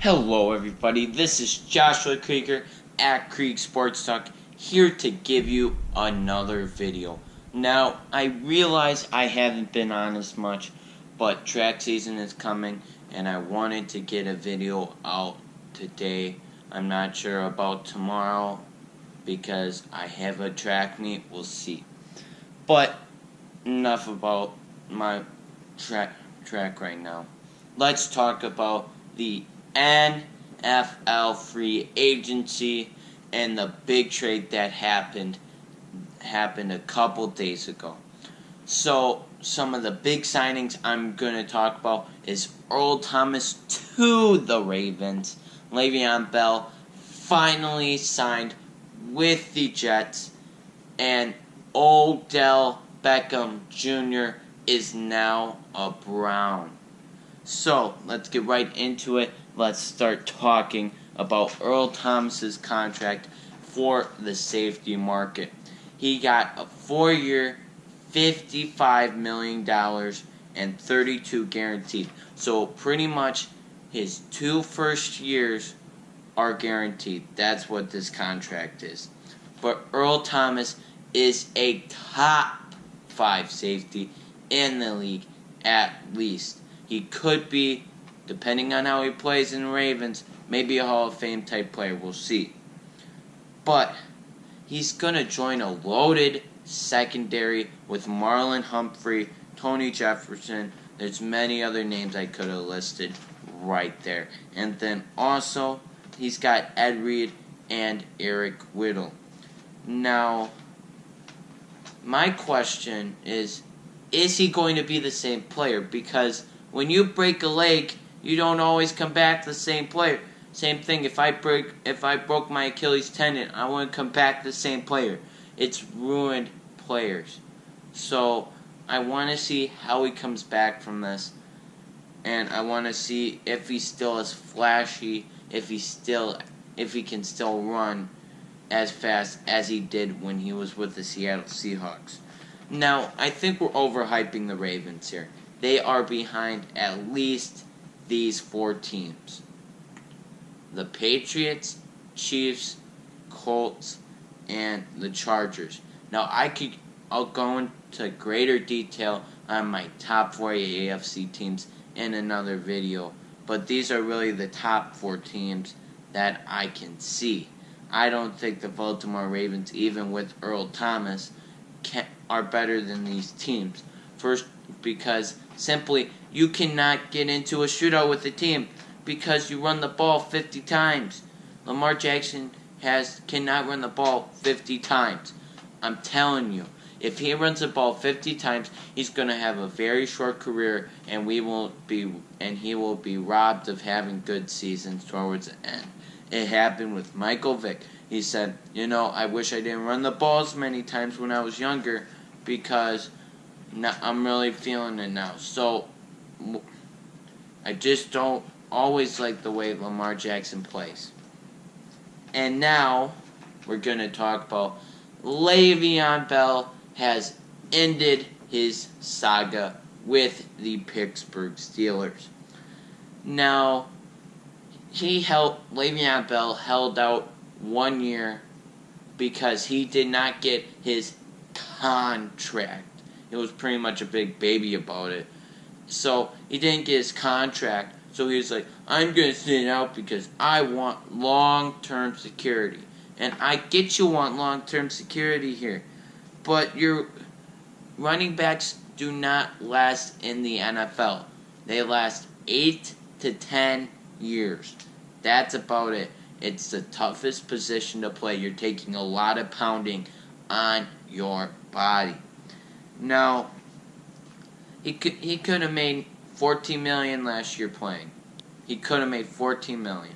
Hello everybody, this is Joshua Krieger at Krieg Sports Talk, here to give you another video. Now, I realize I haven't been on as much, but track season is coming, and I wanted to get a video out today. I'm not sure about tomorrow, because I have a track meet, we'll see. But, enough about my track right now. Let's talk about the NFL free agency and the big trade that happened a couple days ago. So some of the big signings I'm going to talk about is Earl Thomas to the Ravens. Le'Veon Bell finally signed with the Jets, and Odell Beckham Jr. is now a Brown. So, let's get right into it. Let's start talking about Earl Thomas's contract for the safety market. He got a 4-year, $55 million and $32 guaranteed. So, pretty much his 2 first years are guaranteed. That's what this contract is. But Earl Thomas is a top 5 safety in the league, at least. He could be, depending on how he plays in the Ravens, maybe a Hall of Fame type player. We'll see. But he's going to join a loaded secondary with Marlon Humphrey, Tony Jefferson. There's many other names I could have listed right there. And then also, he's got Ed Reed and Eric Whittle. Now, my question is he going to be the same player? Because when you break a leg, you don't always come back the same player. Same thing, if I broke my Achilles tendon, I wouldn't come back the same player. It's ruined players. So I want to see how he comes back from this, and I want to see if he's still as flashy, if he can still run as fast as he did when he was with the Seattle Seahawks. Now, I think we're overhyping the Ravens here. They are behind at least these 4 teams: the Patriots, Chiefs, Colts, and the Chargers. Now, I'll go into greater detail on my top 4 AFC teams in another video, but these are really the top 4 teams that I can see. I don't think the Baltimore Ravens, even with Earl Thomas, are better than these teams. First, because simply you cannot get into a shootout with the team because you run the ball 50 times. Lamar Jackson cannot run the ball 50 times. I'm telling you, if he runs the ball 50 times, he's going to have a very short career, and he will be robbed of having good seasons towards the end. It happened with Michael Vick. He said, I wish I didn't run the ball as many times when I was younger because I'm really feeling it now. So, I just don't always like the way Lamar Jackson plays. And now, we're going to talk about Le'Veon Bell has ended his saga with the Pittsburgh Steelers. Now, Le'Veon Bell held out 1 year because he did not get his contract. It was pretty much a big baby about it. So, he didn't get his contract. So, he was like, I'm going to sit out because I want long-term security. And I get you want long-term security here. But your running backs do not last in the NFL. They last 8 to 10 years. That's about it. It's the toughest position to play. You're taking a lot of pounding on your body. Now, he could have made $14 million last year playing. He could have made $14 million.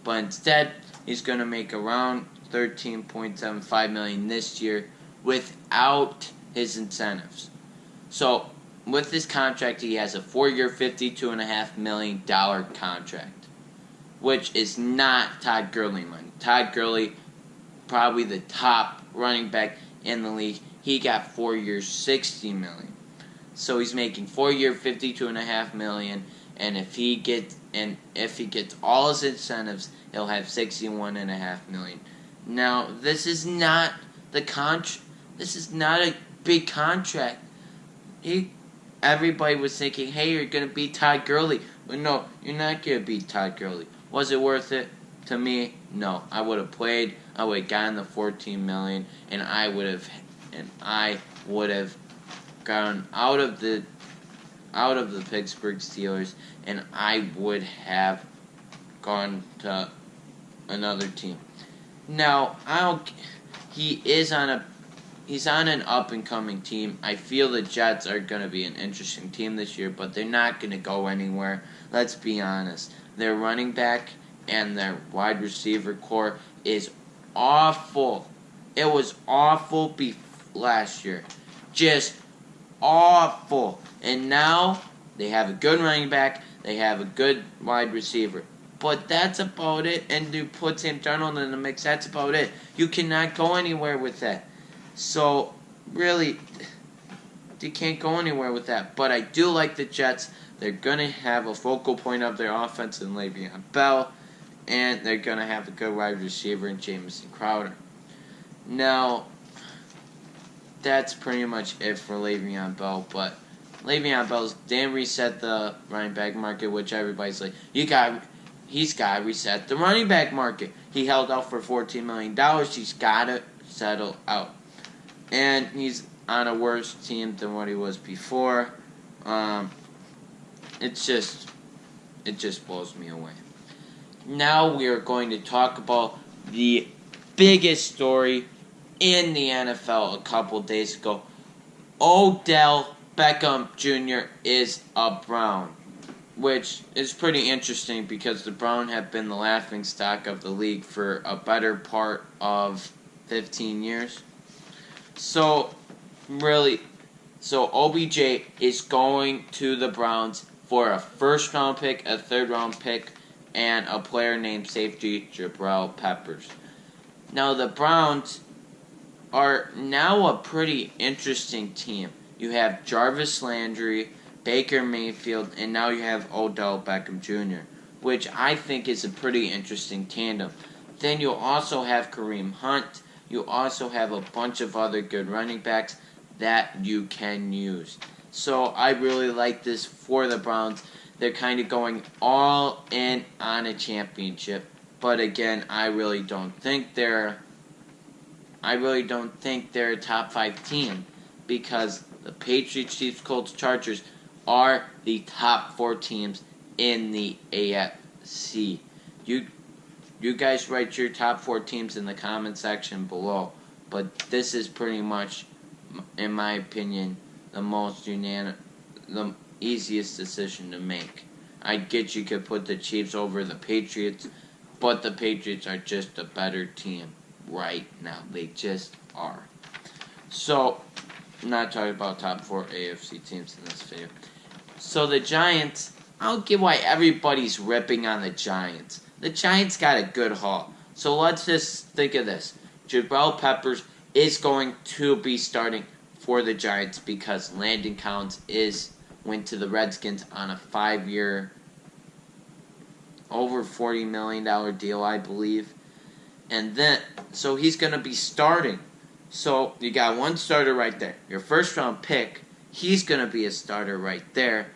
But instead, he's going to make around $13.75 million this year without his incentives. So, with this contract, he has a 4-year, $52.5 million contract, which is not Todd Gurley money. Todd Gurley, probably the top running back in the league, he got 4 years, $60 million. So he's making 4-year, $52.5 million, and if he and if he gets all his incentives, he'll have $61.5 million. Now, this is not This is not a big contract. Everybody was thinking, hey, you're gonna beat Todd Gurley. But no, you're not gonna beat Todd Gurley. Was it worth it? To me, no. I would have played. I would have gotten the $14 million, and I would have gotten out of the Pittsburgh Steelers, and I would have gone to another team. Now, he's on an up-and-coming team. I feel the Jets are going to be an interesting team this year, but they're not going to go anywhere. Let's be honest. Their running back and their wide receiver core is awful. It was awful last year. Just awful. And now they have a good running back. They have a good wide receiver. But that's about it. And you put Sam Darnold in the mix. That's about it. You cannot go anywhere with that. So, really, you can't go anywhere with that. But I do like the Jets. They're going to have a focal point of their offense in Le'Veon Bell. And they're going to have a good wide receiver in Jamison Crowder. Now, that's pretty much it for Le'Veon Bell. But Le'Veon Bell didn't reset the running back market, which everybody's like, he's got to reset the running back market. He held out for $14 million. He's got to settle out. And he's on a worse team than what he was before. It just blows me away. Now we are going to talk about the biggest story in the NFL a couple days ago. Odell Beckham Jr. is a Brown, which is pretty interesting because the Browns have been the laughingstock of the league for a better part of 15 years. So OBJ is going to the Browns for a first-round pick, a third-round pick, and a player named safety Jabril Peppers. Now, the Browns are now a pretty interesting team. You have Jarvis Landry, Baker Mayfield, and now you have Odell Beckham Jr., which I think is a pretty interesting tandem. Then you also have Kareem Hunt. You also have a bunch of other good running backs that you can use. So I really like this for the Browns. They're kind of going all in on a championship. But again, I really don't think they're a top 5 team because the Patriots, Chiefs, Colts, Chargers are the top 4 teams in the AFC. You guys write your top 4 teams in the comment section below. But this is pretty much, in my opinion, the easiest decision to make. I get you could put the Chiefs over the Patriots, but the Patriots are just a better team right now. They just are. So, I'm not talking about top 4 AFC teams in this video. So the Giants, I don't get why everybody's ripping on the Giants. The Giants got a good haul. So let's just think of this. Jabril Peppers is going to be starting for the Giants because Landon Collins went to the Redskins on a 5-year, over $40 million deal, I believe. And then, so he's going to be starting. So you got one starter right there. Your first round pick, he's going to be a starter right there.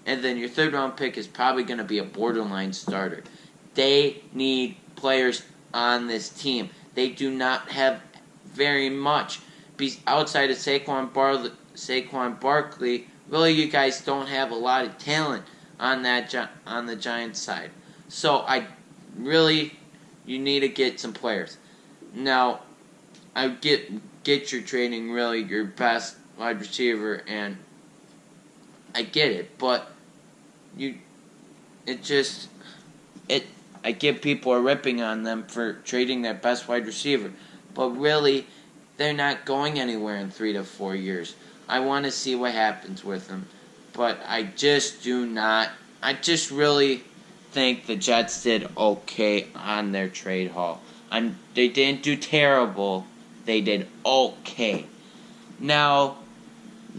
And then your third round pick is probably going to be a borderline starter. They need players on this team. They do not have very much. Outside of Saquon Barkley, really you guys don't have a lot of talent on the Giants side. So you need to get some players. Now, I get you're trading really your best wide receiver, and I get it, but I get people are ripping on them for trading their best wide receiver, but really, they're not going anywhere in 3 to 4 years. I want to see what happens with them, but I just really think the Jets did okay on their trade haul. They didn't do terrible. They did okay. Now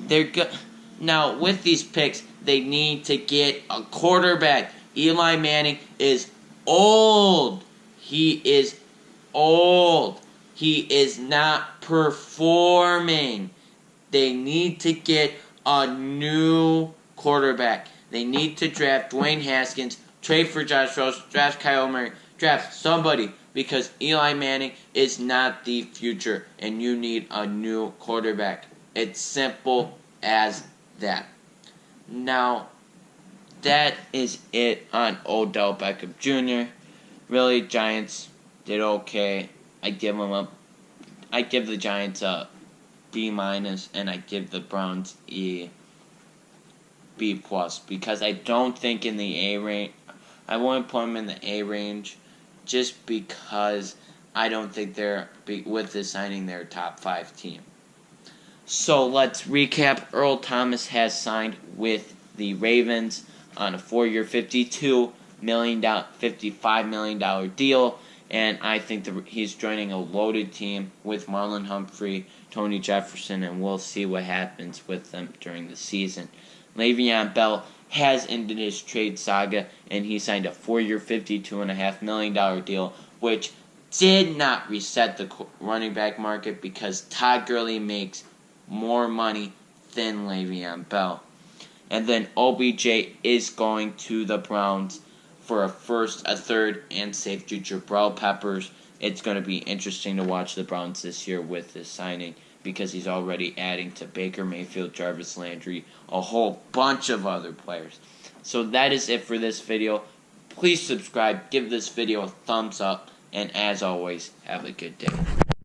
with these picks, they need to get a quarterback. Eli Manning is old. He is old. He is not performing. They need to get a new quarterback. They need to draft Dwayne Haskins, trade for Josh Rosen, draft Kyle Murray, draft somebody, because Eli Manning is not the future, and you need a new quarterback. It's simple as that. Now, that is it on Odell Beckham Jr. Really, Giants did okay. I give the Giants a B-, and I give the Browns a B+, because I don't think in the A range, I wouldn't put them in the A range, just because I don't think they're, with this signing, they're a top 5 team. So let's recap. Earl Thomas has signed with the Ravens on a 4-year, $55 million deal, and I think he's joining a loaded team with Marlon Humphrey, Tony Jefferson, and we'll see what happens with them during the season. Le'Veon Bell has ended his trade saga, and he signed a 4-year, $52.5 million deal, which did not reset the running back market because Todd Gurley makes more money than Le'Veon Bell. And then OBJ is going to the Browns for a first, a third, and safety Jabril Peppers. It's going to be interesting to watch the Browns this year with this signing, because he's already adding to Baker Mayfield, Jarvis Landry, a whole bunch of other players. So that is it for this video. Please subscribe, give this video a thumbs up, and as always, have a good day.